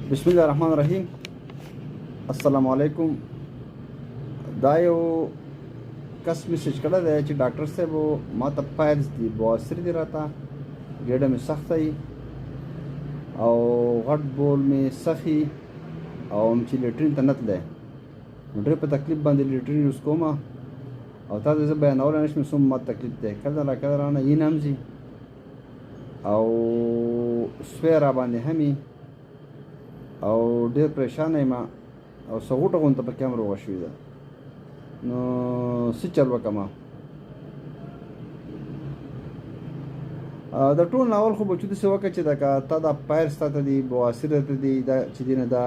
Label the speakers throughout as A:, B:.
A: بسم الله الرحمن الرحیم. السلام علیکم. دا یو کس میسج کړی دی چې ډاکټر صاحب ما ته پایلز دي، بواسیر دي، راته ګېډه مې سخته وي او غټ بول مې سخي او چې لیټرین ته نه تللی، نو ډېر په تکلیف باندې لیټرین یوز کوم او تا ته زه بیانولی نه شم څومره ما تکلیف دی. کله را رانه یین هم ځي او سوی را باندې هم او ډېر پریشانه یم او څه غوټه غونته پکې هم روغه شوې ده. نو څه چل وکړم؟ د ټول ناول خو به چې داسې وکړه چې دا تا دا پایلز تا ته دي، بواسیر ته دي، دا چې دی نه دا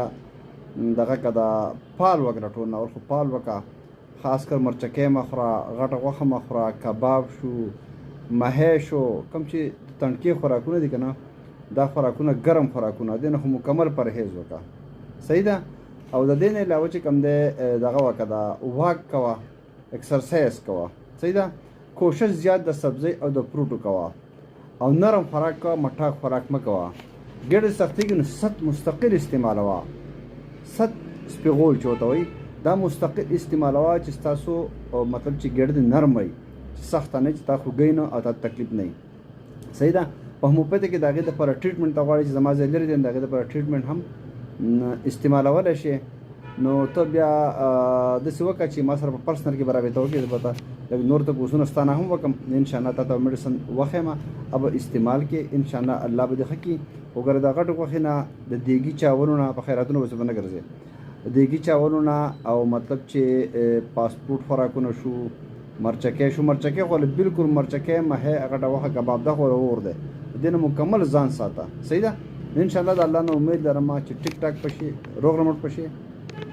A: دغه که دا پال وکړه، ټول ناول خو پال وکړه. خاص کر مرچکۍ مه خوره، غټه غوښه مه خوره، کباب شو، مهی شو، کوم چې تڼکې خوراکونه دي که نه، دا خوراکونه ګرم خوراکونه دي، نه خو مکمل پرهیز وکړه. صحیح ده. او د دې نه علاوه چې کوم دی دغه وکړه، دا واک کوه، اکسرسایز کوه. صحیح ده. کوشش زیات د سبزی او د فروټو کوه او نرم خوراک کوه، مټاک خوراک مه کوه. ګېډه سختېږي نو ست مستقل استعمالوه، ست سپېغول چې ورته وایي، دا مستقل استعمالوه چې ستاسو مطلب چې ګېډه دې نرم وي، چې سخته نه، چې تا خوږی نه او تا تکلیف نه وي. صحیح ده. په هومیوپیتي کې د هغې دپاره ټریټمنټ ته غواړي چې زما ځای لرې دی، د هغې دپاره ټریټمنټ هم استعمالولی شي. نو ته بیا داسې وکړه چې ما سره په پرسنل کې به رابطه وکړې، زه به ته لږ نور تپوسونه ستا نه هم وکړم، انشاءالله تا ته میډیسن وښیم، اب استعمال کې انشاءالله الله به دې ښه کړي. وګوره د غټو غوښې نه، د دیګي چاولو نه، په خیراتونو به نه ګرځې، د دیګي چاولو نه او مطلب چې فاسټ فوډ خوراکونه شو، مرچکۍ شو، مرچکۍ خو بالکل مرچکۍ مهی غټه غوښه کباب دا خو اور دی، د دې نه مکمل ځان ساته. صحیح ده. انشاءالله د الله نه امید لرم چې ټیک ټاک پشي، روغ رمټ پشي.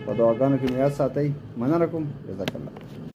A: په دعاګانو کې مې یاد ساتئ. مننه کوم. جزاک الله.